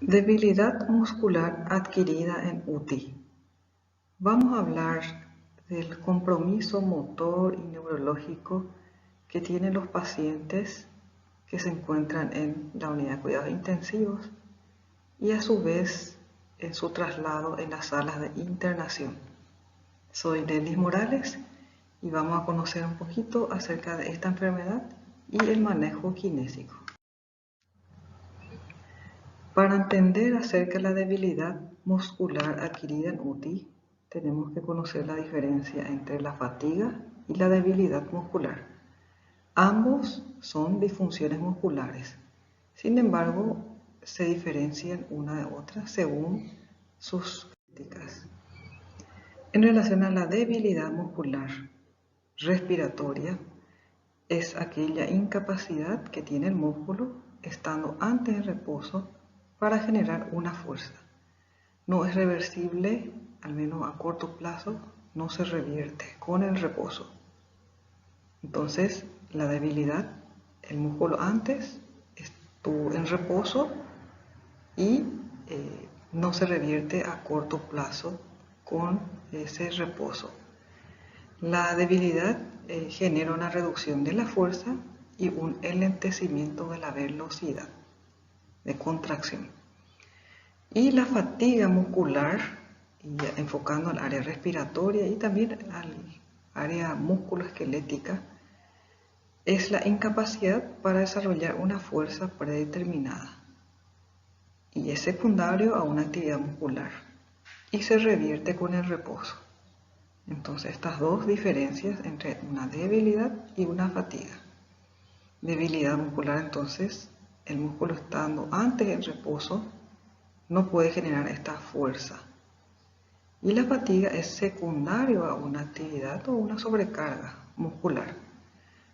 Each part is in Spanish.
Debilidad muscular adquirida en UTI. Vamos a hablar del compromiso motor y neurológico que tienen los pacientes que se encuentran en la unidad de cuidados intensivos y a su vez en su traslado en las salas de internación. Soy Delis Morales y vamos a conocer un poquito acerca de esta enfermedad y el manejo kinésico. Para entender acerca de la debilidad muscular adquirida en UTI, tenemos que conocer la diferencia entre la fatiga y la debilidad muscular. Ambos son disfunciones musculares, sin embargo, se diferencian una de otra según sus características. En relación a la debilidad muscular respiratoria, es aquella incapacidad que tiene el músculo estando antes en reposo para generar una fuerza. No es reversible, al menos a corto plazo, no se revierte con el reposo. Entonces, la debilidad, el músculo antes estuvo en reposo y no se revierte a corto plazo con ese reposo. La debilidad genera una reducción de la fuerza y un enlentecimiento de la velocidad de contracción. Y la fatiga muscular, y enfocando al área respiratoria y también al área musculoesquelética, es la incapacidad para desarrollar una fuerza predeterminada y es secundario a una actividad muscular y se revierte con el reposo. Entonces, estas dos diferencias entre una debilidad y una fatiga. Debilidad muscular, entonces, el músculo estando antes en reposo no puede generar esta fuerza. Y la fatiga es secundario a una actividad o una sobrecarga muscular.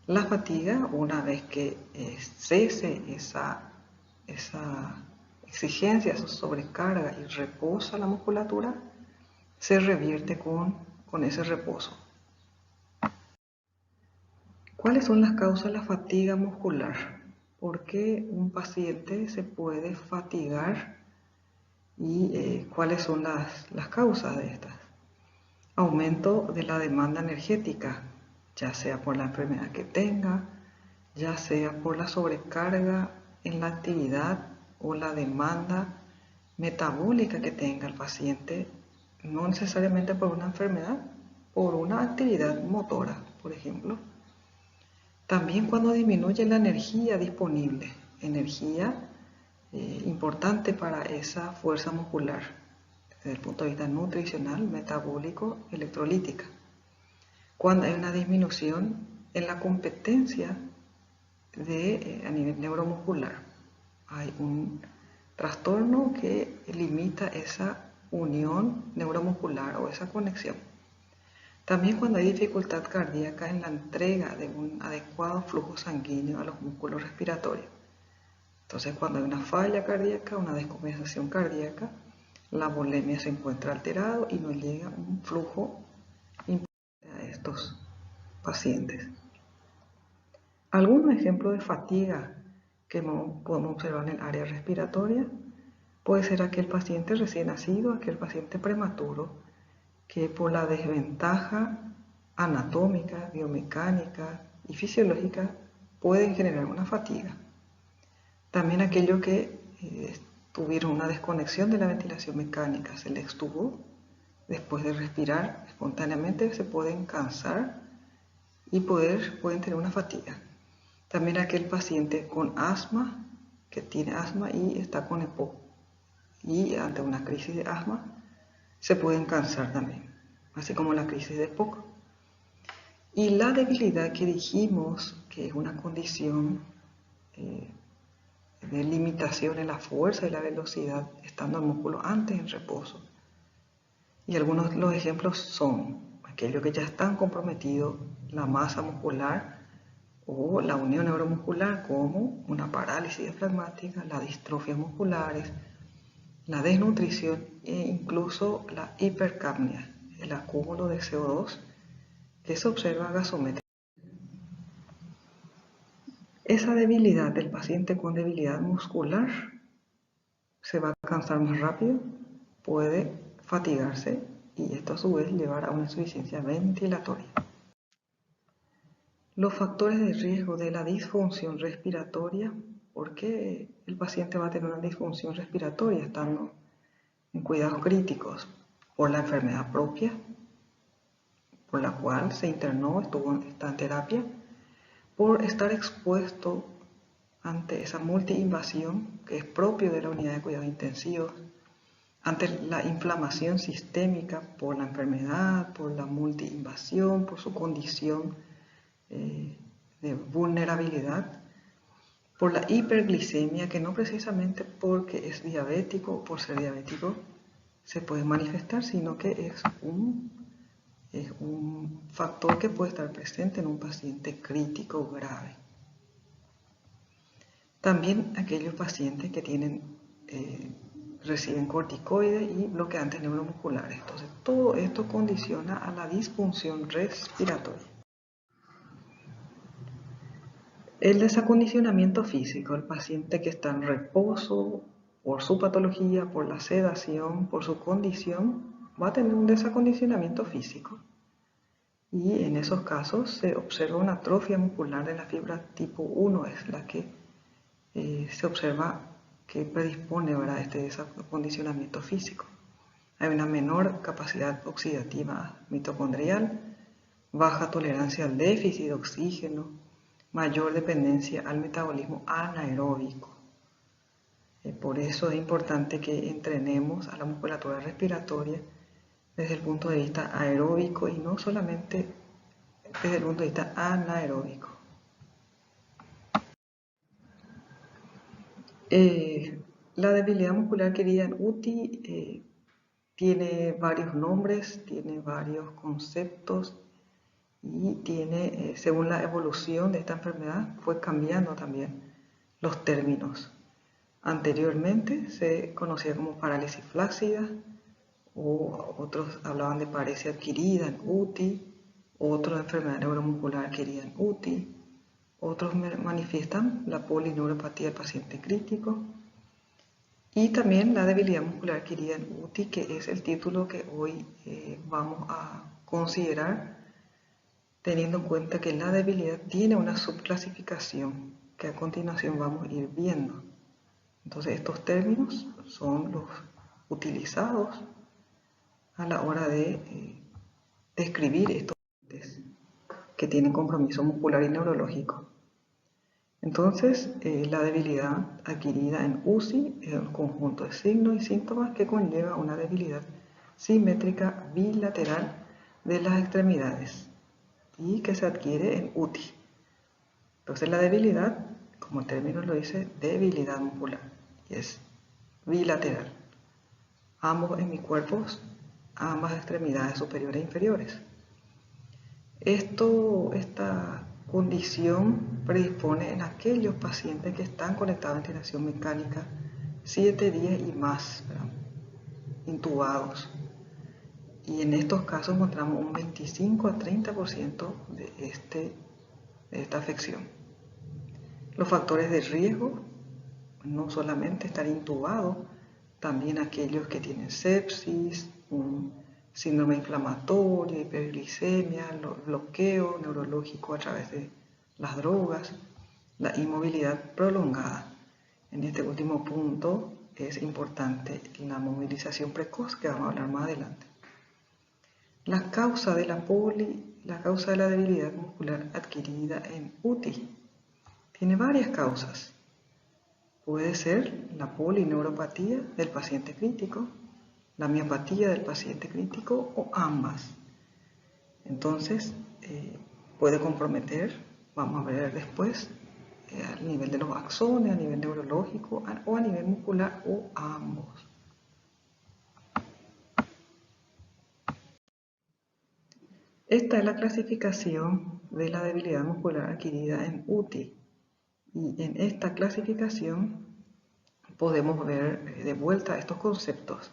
La fatiga, una vez que cese esa exigencia, esa sobrecarga y reposa la musculatura, se revierte con ese reposo. ¿Cuáles son las causas de la fatiga muscular? ¿Por qué un paciente se puede fatigar y cuáles son las causas de estas? Aumento de la demanda energética, ya sea por la enfermedad que tenga, ya sea por la sobrecarga en la actividad o la demanda metabólica que tenga el paciente, no necesariamente por una enfermedad, por una actividad motora, por ejemplo. También cuando disminuye la energía disponible, energía importante para esa fuerza muscular, desde el punto de vista nutricional, metabólico, electrolítica. Cuando hay una disminución en la competencia a nivel neuromuscular, hay un trastorno que limita esa unión neuromuscular o esa conexión. También cuando hay dificultad cardíaca en la entrega de un adecuado flujo sanguíneo a los músculos respiratorios. Entonces, cuando hay una falla cardíaca, una descompensación cardíaca, la volemia se encuentra alterada y no llega un flujo importante a estos pacientes. Algunos ejemplos de fatiga que podemos observar en el área respiratoria puede ser aquel paciente recién nacido, aquel paciente prematuro, que por la desventaja anatómica, biomecánica y fisiológica pueden generar una fatiga. También aquellos que tuvieron una desconexión de la ventilación mecánica, se les extubó, después de respirar espontáneamente se pueden cansar y pueden tener una fatiga. También aquel paciente con asma, que tiene asma y está con EPOC, y ante una crisis de asma se pueden cansar también, así como la crisis de EPOC. Y la debilidad que dijimos que es una condición de limitación en la fuerza y la velocidad, estando el músculo antes en reposo. Y algunos de los ejemplos son aquellos que ya están comprometidos, la masa muscular o la unión neuromuscular, como una parálisis diafragmática, las distrofias musculares, la desnutrición e incluso la hipercapnia, el acúmulo de CO2 que se observa gasométricamente. Esa debilidad del paciente con debilidad muscular se va a cansar más rápido, puede fatigarse y esto a su vez llevar a una insuficiencia ventilatoria. Los factores de riesgo de la disfunción respiratoria. ¿Por qué el paciente va a tener una disfunción respiratoria estando en cuidados críticos? Por la enfermedad propia, por la cual se internó, está en terapia, por estar expuesto ante esa multiinvasión que es propio de la unidad de cuidados intensivos, ante la inflamación sistémica por la enfermedad, por la multiinvasión, por su condición de vulnerabilidad, por la hiperglicemia, que no precisamente porque es diabético o por ser diabético se puede manifestar, sino que es un factor que puede estar presente en un paciente crítico grave. También aquellos pacientes que reciben corticoides y bloqueantes neuromusculares. Entonces, todo esto condiciona a la disfunción respiratoria. El desacondicionamiento físico, el paciente que está en reposo por su patología, por la sedación, por su condición, va a tener un desacondicionamiento físico. Y en esos casos se observa una atrofia muscular de la fibra tipo 1, es la que se observa que predispone a este desacondicionamiento físico. Hay una menor capacidad oxidativa mitocondrial, baja tolerancia al déficit de oxígeno, mayor dependencia al metabolismo anaeróbico. Por eso es importante que entrenemos a la musculatura respiratoria desde el punto de vista aeróbico y no solamente desde el punto de vista anaeróbico. La debilidad muscular adquirida en UTI tiene varios nombres, tiene varios conceptos y tiene, según la evolución de esta enfermedad, fue cambiando también los términos. Anteriormente se conocía como parálisis flácida, o otros hablaban de paresia adquirida en UTI, otros de enfermedad neuromuscular adquirida en UTI, otros manifiestan la polineuropatía del paciente crítico y también la debilidad muscular adquirida en UTI, que es el título que hoy vamos a considerar, teniendo en cuenta que la debilidad tiene una subclasificación que a continuación vamos a ir viendo. Entonces estos términos son los utilizados a la hora de describir estos pacientes que tienen compromiso muscular y neurológico. Entonces, la debilidad adquirida en UCI es un conjunto de signos y síntomas que conlleva una debilidad simétrica bilateral de las extremidades y que se adquiere en UTI. Entonces, la debilidad, como el término lo dice, debilidad muscular, y es bilateral. Ambos hemicuerpos, ambas extremidades superiores e inferiores. Esta condición predispone en aquellos pacientes que están conectados a ventilación mecánica 7 días y más, ¿verdad?, intubados. Y en estos casos encontramos un 25 a 30% de esta afección. Los factores de riesgo, no solamente estar intubado, también aquellos que tienen sepsis, un síndrome inflamatorio, hiperglicemia, bloqueo neurológico a través de las drogas, la inmovilidad prolongada. En este último punto es importante la movilización precoz, que vamos a hablar más adelante. La causa de la debilidad muscular adquirida en UTI tiene varias causas. Puede ser la polineuropatía del paciente crítico, la miopatía del paciente crítico o ambas. Entonces, puede comprometer, vamos a ver después, a nivel de los axones, a nivel neurológico o a nivel muscular o ambos. Esta es la clasificación de la debilidad muscular adquirida en UTI. Y en esta clasificación podemos ver de vuelta estos conceptos.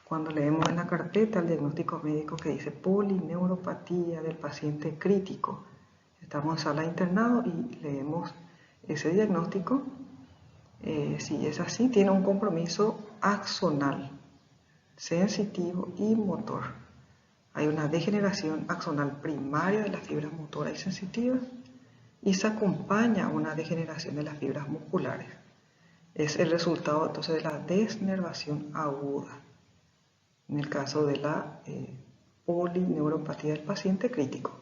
Cuando leemos en la carpeta el diagnóstico médico que dice polineuropatía del paciente crítico, estamos en sala de internado y leemos ese diagnóstico, Si es así, tiene un compromiso axonal, sensitivo y motor. Hay una degeneración axonal primaria de las fibras motoras y sensitivas y se acompaña a una degeneración de las fibras musculares. Es el resultado entonces de la desnervación aguda, en el caso de la polineuropatía del paciente crítico.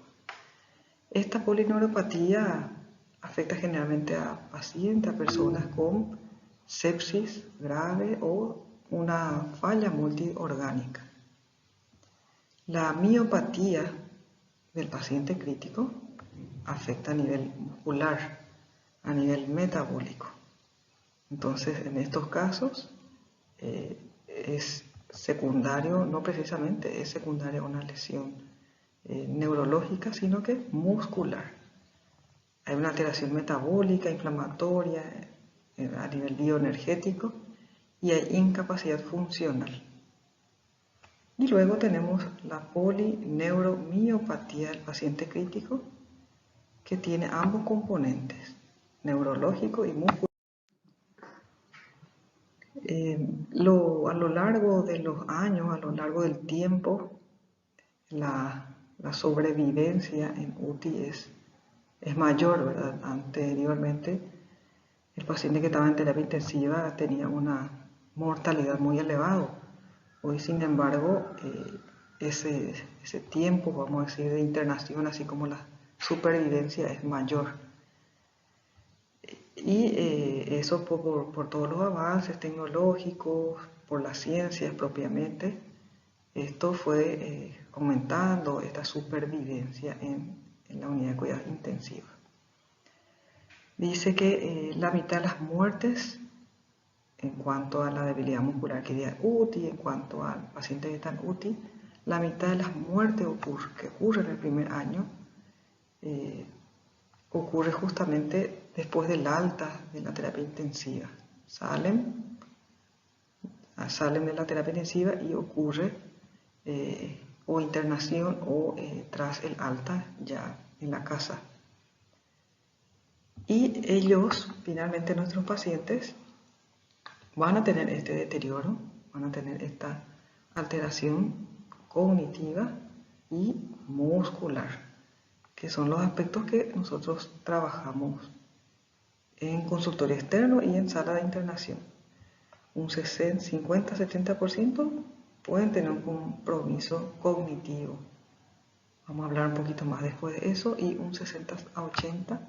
Esta polineuropatía afecta generalmente a pacientes, a personas con sepsis grave o una falla multiorgánica. La miopatía del paciente crítico afecta a nivel muscular, a nivel metabólico. Entonces, en estos casos es secundario, no precisamente es secundaria una lesión neurológica, sino que muscular. Hay una alteración metabólica, inflamatoria, a nivel bioenergético y hay incapacidad funcional. Y luego tenemos la polineuromiopatía del paciente crítico, que tiene ambos componentes, neurológico y muscular. A lo largo de los años, a lo largo del tiempo, la sobrevivencia en UTI es mayor, ¿verdad? Anteriormente, el paciente que estaba en terapia intensiva tenía una mortalidad muy elevada. Hoy, sin embargo, ese tiempo, vamos a decir, de internación, así como la supervivencia, es mayor. Y eso por todos los avances tecnológicos, por las ciencias propiamente, esto fue aumentando esta supervivencia en la unidad de cuidados intensivos. Dice que la mitad de las muertes en cuanto a la debilidad muscular que da UTI, en cuanto al paciente que está en UTI, la mitad de las muertes que ocurren en el primer año ocurre justamente después del alta de la terapia intensiva. Salen de la terapia intensiva y ocurre o internación o tras el alta ya en la casa. Y ellos, finalmente nuestros pacientes, van a tener este deterioro, van a tener esta alteración cognitiva y muscular, que son los aspectos que nosotros trabajamos en consultorio externo y en sala de internación. Un 50-70% pueden tener un compromiso cognitivo. Vamos a hablar un poquito más después de eso, y un 60-80%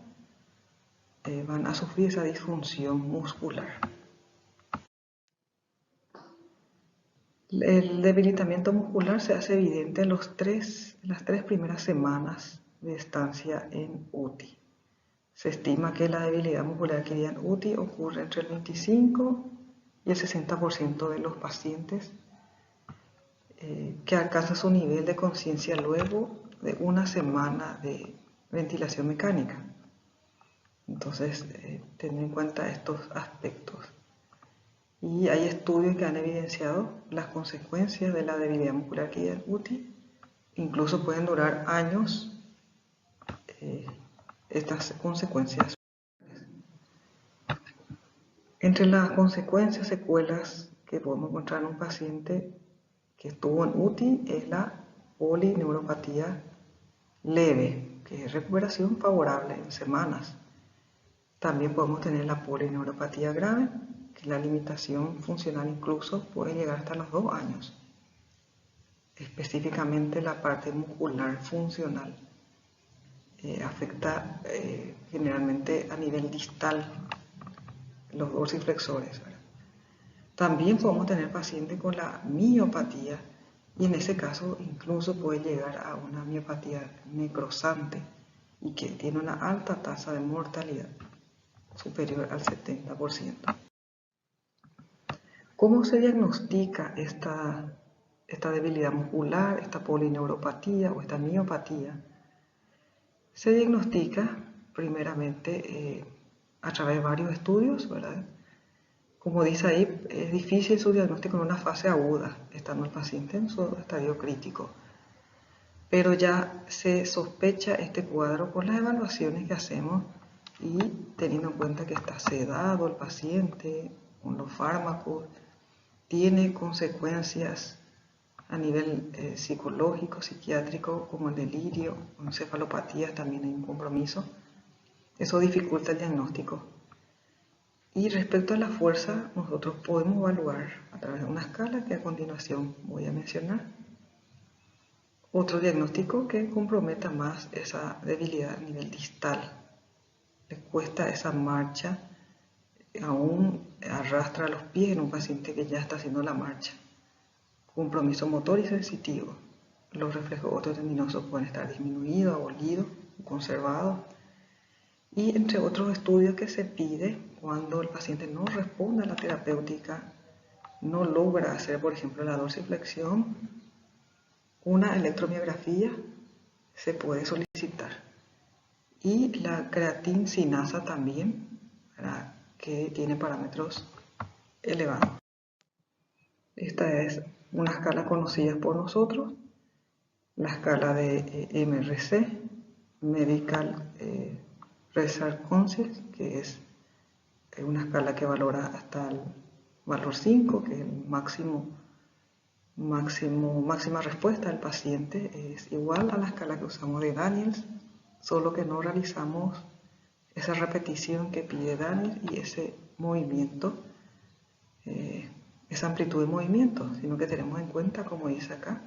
van a sufrir esa disfunción muscular. El debilitamiento muscular se hace evidente en las tres primeras semanas de estancia en UTI. Se estima que la debilidad muscular adquirida en UTI ocurre entre el 25 y el 60% de los pacientes que alcanzan su nivel de conciencia luego de una semana de ventilación mecánica. Entonces, tener en cuenta estos aspectos. Y hay estudios que han evidenciado las consecuencias de la debilidad muscular adquirida en UTI. Incluso pueden durar años estas consecuencias. Entre las consecuencias, secuelas que podemos encontrar en un paciente que estuvo en UTI es la polineuropatía leve, que es recuperación favorable en semanas. También podemos tener la polineuropatía grave, que la limitación funcional incluso puede llegar hasta los 2 años. Específicamente la parte muscular funcional afecta generalmente a nivel distal los dorsiflexores, ¿verdad? También podemos tener pacientes con la miopatía, y en ese caso incluso puede llegar a una miopatía necrosante y que tiene una alta tasa de mortalidad, superior al 70%. ¿Cómo se diagnostica esta debilidad muscular, esta polineuropatía o esta miopatía? Se diagnostica primeramente a través de varios estudios, ¿verdad? Como dice ahí, es difícil su diagnóstico en una fase aguda, estando el paciente en su estadio crítico. Pero ya se sospecha este cuadro con las evaluaciones que hacemos y teniendo en cuenta que está sedado el paciente con los fármacos, tiene consecuencias a nivel psicológico, psiquiátrico, como el delirio, o encefalopatías, también hay un compromiso. Eso dificulta el diagnóstico. Y respecto a la fuerza, nosotros podemos evaluar a través de una escala que a continuación voy a mencionar. Otro diagnóstico que comprometa más esa debilidad a nivel distal. Le cuesta esa marcha, aún arrastra los pies en un paciente que ya está haciendo la marcha. Compromiso motor y sensitivo. Los reflejos ototendinosos pueden estar disminuidos, abolidos, conservados. Y entre otros estudios que se pide cuando el paciente no responde a la terapéutica, no logra hacer, por ejemplo, la dorsiflexión, una electromiografía se puede solicitar. Y la creatinsinasa también, ¿verdad?, que tiene parámetros elevados. Esta es una escala conocida por nosotros, la escala de MRC, Medical Result Council, que es una escala que valora hasta el valor 5, que es el máxima respuesta del paciente. Es igual a la escala que usamos de Daniels, solo que no realizamos esa repetición que pide Daniels y ese movimiento, esa amplitud de movimiento, sino que tenemos en cuenta, como dice acá,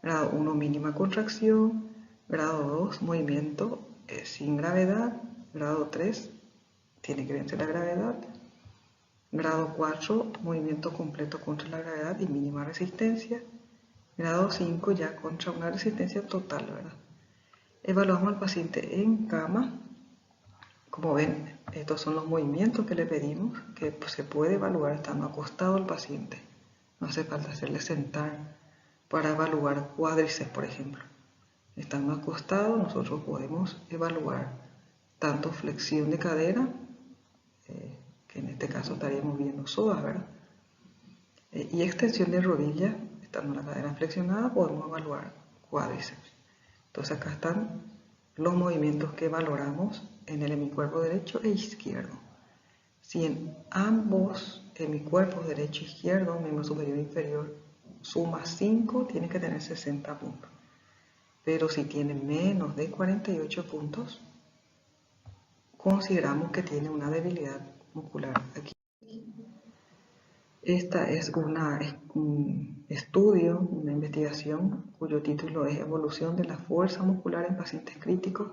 grado 1 mínima contracción, grado 2 movimiento sin gravedad, grado 3 tiene que vencer la gravedad, grado 4 movimiento completo contra la gravedad y mínima resistencia, grado 5 ya contra una resistencia total, ¿verdad? Evaluamos al paciente en cama. Como ven, estos son los movimientos que le pedimos, que se puede evaluar estando acostado el paciente. No hace falta hacerle sentar para evaluar cuádriceps, por ejemplo. Estando acostado, nosotros podemos evaluar tanto flexión de cadera, que en este caso estaríamos viendo psoas, ¿verdad? Y extensión de rodilla, estando la cadera flexionada, podemos evaluar cuádriceps. Entonces acá están los movimientos que valoramos en el hemicuerpo derecho e izquierdo. Si en ambos hemicuerpos derecho e izquierdo, miembro superior e inferior, suma 5, tiene que tener 60 puntos. Pero si tiene menos de 48 puntos, consideramos que tiene una debilidad muscular aquí. Esta es un estudio, una investigación cuyo título es Evolución de la fuerza muscular en pacientes críticos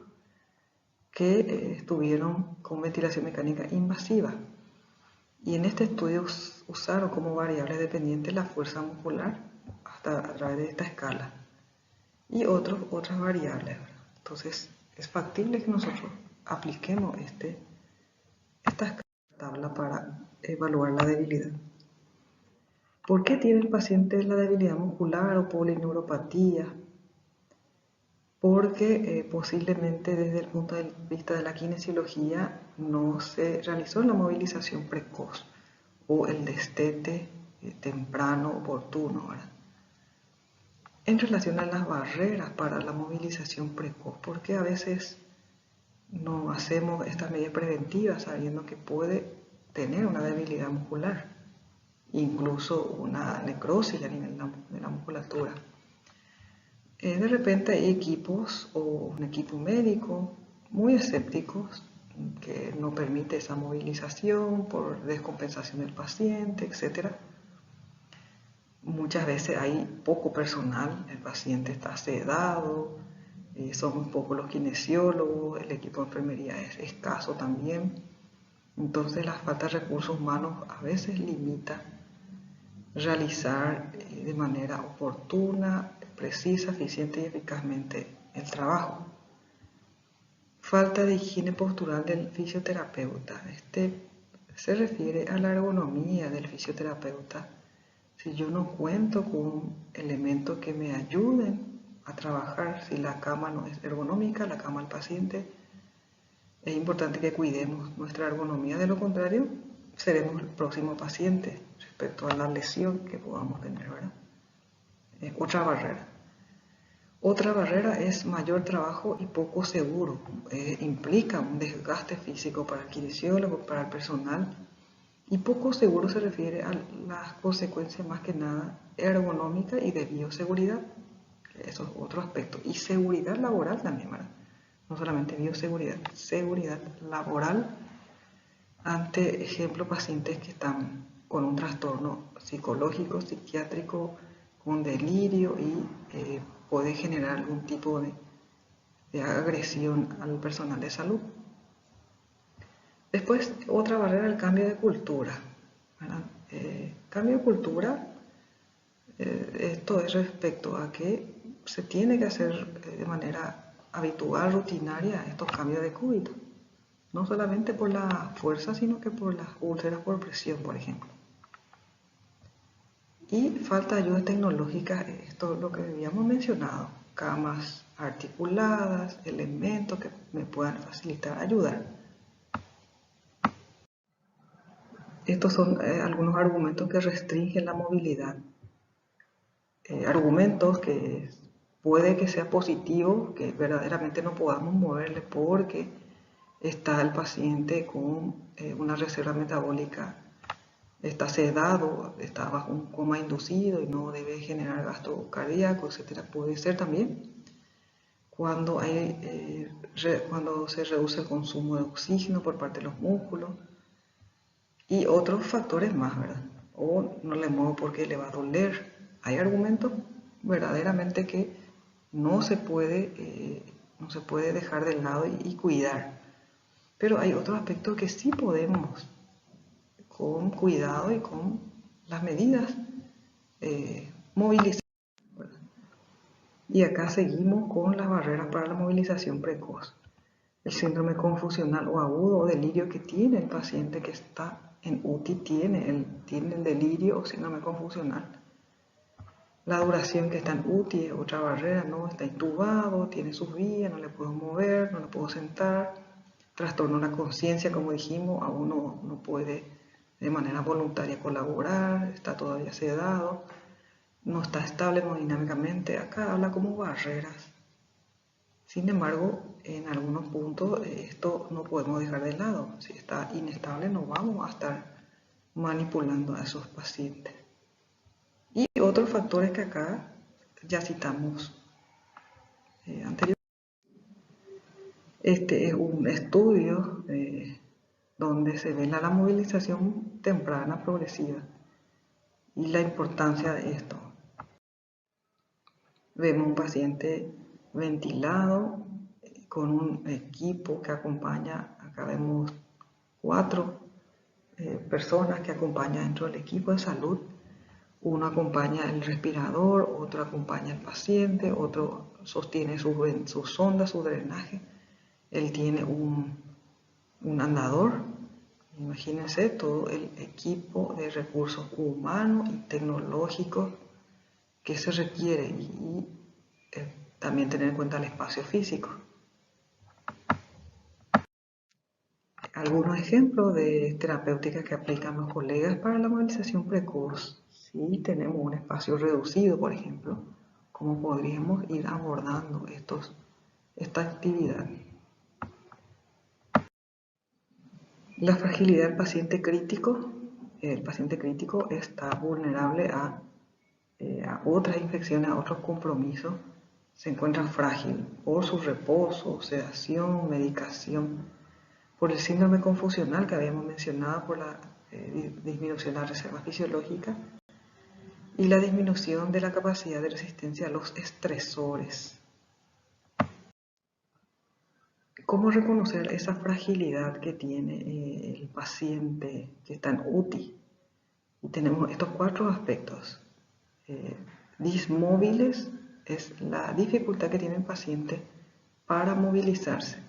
que estuvieron con ventilación mecánica invasiva. Y en este estudio usaron como variable dependiente la fuerza muscular a través de esta escala y otras variables. Entonces es factible que nosotros apliquemos esta tabla para evaluar la debilidad. ¿Por qué tiene el paciente la debilidad muscular o polineuropatía? Porque posiblemente desde el punto de vista de la kinesiología no se realizó la movilización precoz o el destete temprano oportuno, ¿verdad? En relación a las barreras para la movilización precoz, porque a veces no hacemos estas medidas preventivas sabiendo que puede tener una debilidad muscular, incluso una necrosis a nivel de la musculatura. De repente hay equipos o un equipo médico muy escépticos que no permite esa movilización por descompensación del paciente, etc. Muchas veces hay poco personal, el paciente está sedado, son muy pocos los kinesiólogos, el equipo de enfermería es escaso también. Entonces la falta de recursos humanos a veces limita realizar de manera oportuna, precisa, eficiente y eficazmente el trabajo. Falta de higiene postural del fisioterapeuta. Se refiere a la ergonomía del fisioterapeuta. Si yo no cuento con elementos que me ayuden a trabajar, si la cama no es ergonómica, la cama del paciente, es importante que cuidemos nuestra ergonomía. De lo contrario, seremos el próximo paciente respecto a la lesión que podamos tener, ¿verdad? Otra barrera. Otra barrera es mayor trabajo y poco seguro. Implica un desgaste físico para el kinesiólogo, para el personal. Y poco seguro se refiere a las consecuencias más que nada ergonómica y de bioseguridad. Eso es otro aspecto. Y seguridad laboral también, ¿verdad? No solamente bioseguridad, seguridad laboral ante, ejemplo, pacientes que están con un trastorno psicológico, psiquiátrico, con delirio y puede generar algún tipo de agresión al personal de salud. Después, otra barrera, el cambio de cultura. Cambio de cultura, esto es respecto a que se tiene que hacer de manera habitual, rutinaria, estos cambios de cúbito. No solamente por la fuerza, sino que por las úlceras por presión, por ejemplo. Y falta de ayuda tecnológica, esto es lo que habíamos mencionado, camas articuladas, elementos que me puedan facilitar ayudar. Estos son algunos argumentos que restringen la movilidad. Argumentos que puede que sea positivo, que verdaderamente no podamos moverle porque está el paciente con una reserva metabólica, está sedado, está bajo un coma inducido y no debe generar gasto cardíaco, etc. Puede ser también cuando se reduce el consumo de oxígeno por parte de los músculos y otros factores más, ¿verdad? O no le muevo porque le va a doler. Hay argumentos verdaderamente que no se puede dejar de lado y cuidar. Pero hay otros aspectos que sí podemos, con cuidado y con las medidas, movilizar. Y acá seguimos con las barreras para la movilización precoz. El síndrome confusional o agudo o delirio que tiene el paciente que está en UTI tiene el delirio o síndrome confusional. La duración que está en UTI es otra barrera, ¿no? Está intubado, tiene sus vías, no le puedo mover, no le puedo sentar. Trastorno de la conciencia, como dijimos, aún no puede de manera voluntaria colaborar, está todavía sedado, no está estable hemodinámicamente. Acá habla como barreras. Sin embargo, en algunos puntos esto no podemos dejar de lado. Si está inestable, no vamos a estar manipulando a esos pacientes. Y otros factores que acá ya citamos anteriormente. Este es un estudio donde se ve la movilización temprana progresiva y la importancia de esto. Vemos un paciente ventilado con un equipo que acompaña, acá vemos 4 personas que acompañan dentro del equipo de salud. Uno acompaña el respirador, otro acompaña al paciente, otro sostiene su sonda, su drenaje. Él tiene un andador. Imagínense todo el equipo de recursos humanos y tecnológicos que se requiere y también tener en cuenta el espacio físico. Algunos ejemplos de terapéuticas que aplican los colegas para la movilización precoz. Si tenemos un espacio reducido, por ejemplo, ¿cómo podríamos ir abordando esta actividad? La fragilidad del paciente crítico. El paciente crítico está vulnerable a otras infecciones, a otros compromisos. Se encuentra frágil por su reposo, sedación, medicación, por el síndrome confusional que habíamos mencionado, por la disminución de la reserva fisiológica y la disminución de la capacidad de resistencia a los estresores. ¿Cómo reconocer esa fragilidad que tiene el paciente que está en UTI? Y tenemos estos 4 aspectos. Dismóviles es la dificultad que tiene el paciente para movilizarse.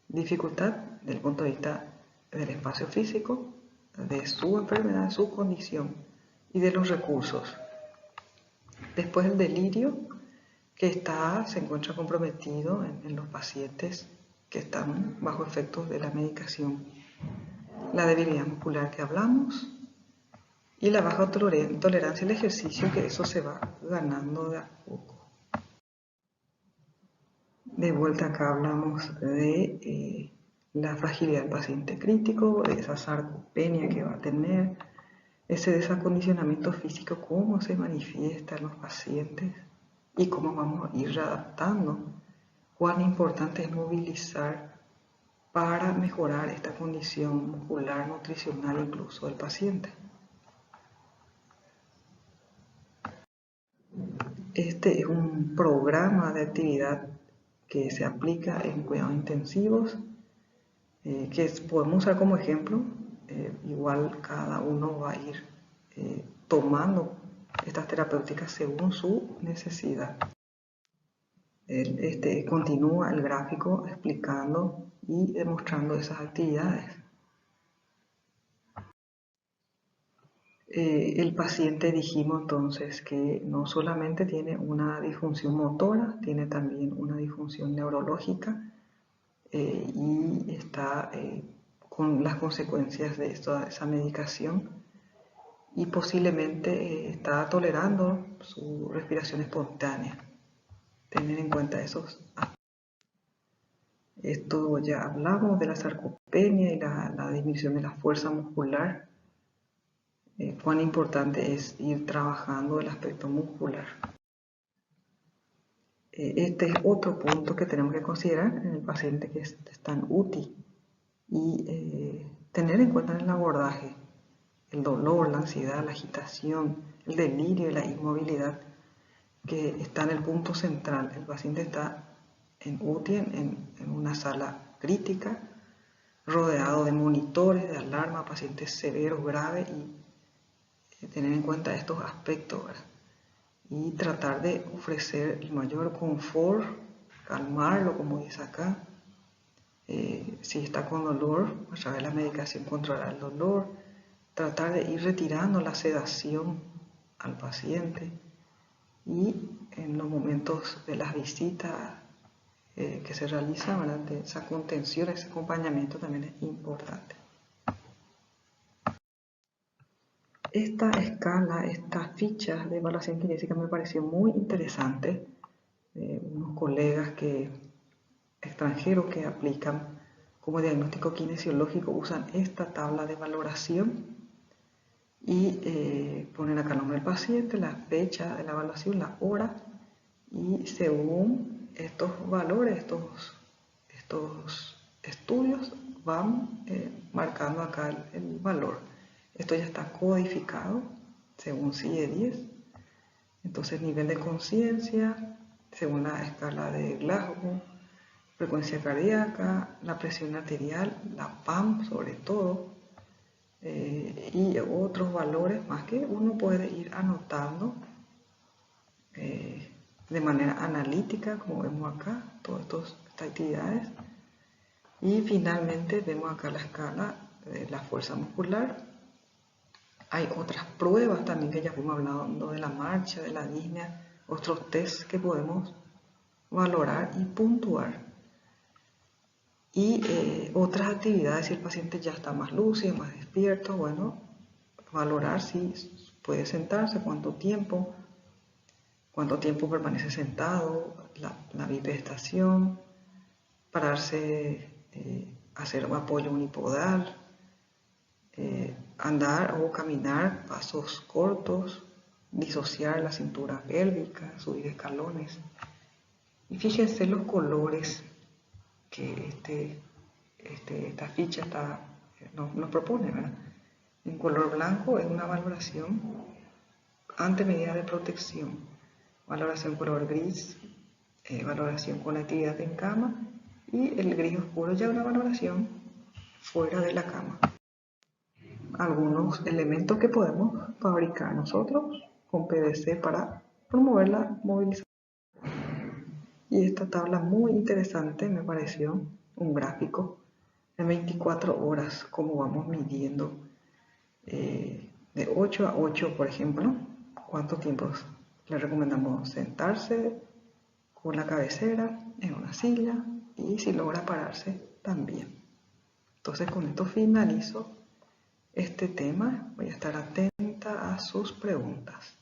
Dificultad desde el punto de vista del espacio físico, de su enfermedad, de su condición y de los recursos. Después el delirio, que se encuentra comprometido en los pacientes que están bajo efectos de la medicación. La debilidad muscular que hablamos y la baja tolerancia al ejercicio, que eso se va ganando de a poco. De vuelta acá hablamos de la fragilidad del paciente crítico, de esa sarcopenia que va a tener, ese desacondicionamiento físico, cómo se manifiesta en los pacientes y cómo vamos a ir readaptando. Cuán importante es movilizar para mejorar esta condición muscular, nutricional incluso del paciente. Este es un programa de actividad que se aplica en cuidados intensivos, que podemos usar como ejemplo. Igual cada uno va a ir tomando estas terapéuticas según su necesidad. Continúa el gráfico explicando y demostrando esas actividades. El paciente, dijimos entonces que no solamente tiene una disfunción motora, tiene también una disfunción neurológica y está con las consecuencias de esa medicación y posiblemente está tolerando su respiración espontánea. Tener en cuenta esos aspectos. Esto ya hablamos de la sarcopenia y la disminución de la fuerza muscular. Cuán importante es ir trabajando el aspecto muscular. Este es otro punto que tenemos que considerar en el paciente que está en UTI y tener en cuenta en el abordaje el dolor, la ansiedad, la agitación, el delirio y la inmovilidad que está en el punto central. El paciente está en UTI, en una sala crítica, rodeado de monitores, de alarma, pacientes severos, graves y tener en cuenta estos aspectos, ¿verdad? Y tratar de ofrecer el mayor confort, calmarlo, como dice acá. Si está con dolor, a través de la medicación controlar el dolor, tratar de ir retirando la sedación al paciente y en los momentos de las visitas que se realizan, ¿verdad? De esa contención, ese acompañamiento también es importante. Esta escala, estas fichas de evaluación kinésica me pareció muy interesante. Unos colegas extranjeros que aplican como diagnóstico kinesiológico usan esta tabla de valoración y ponen acá el nombre del paciente, la fecha de la evaluación, la hora y según estos valores, estos estudios van marcando acá el valor. Esto ya está codificado según CIE-10. Entonces, nivel de conciencia, según la escala de Glasgow, frecuencia cardíaca, la presión arterial, la PAM sobre todo, y otros valores más que uno puede ir anotando de manera analítica, como vemos acá, todas estas actividades. Y finalmente vemos acá la escala de la fuerza muscular. Hay otras pruebas también que ya fuimos hablando de la marcha, de la disnea, otros tests que podemos valorar y puntuar. Y otras actividades, si el paciente ya está más lúcido, más despierto, bueno, valorar si puede sentarse, cuánto tiempo permanece sentado, la bipedestación, pararse, hacer apoyo unipodal, andar o caminar pasos cortos, disociar la cintura pélvica, subir escalones. Y fíjense los colores que esta ficha nos propone, ¿verdad? En color blanco es una valoración ante medida de protección, valoración color gris, valoración con actividad en cama y el gris oscuro ya una valoración fuera de la cama. Algunos elementos que podemos fabricar nosotros con PVC para promover la movilización. Y esta tabla muy interesante me pareció, un gráfico en 24 horas, como vamos midiendo de 8 a 8, por ejemplo, cuántos tiempos le recomendamos sentarse con la cabecera en una silla y si logra pararse también. Entonces con esto finalizo este tema. Voy a estar atenta a sus preguntas.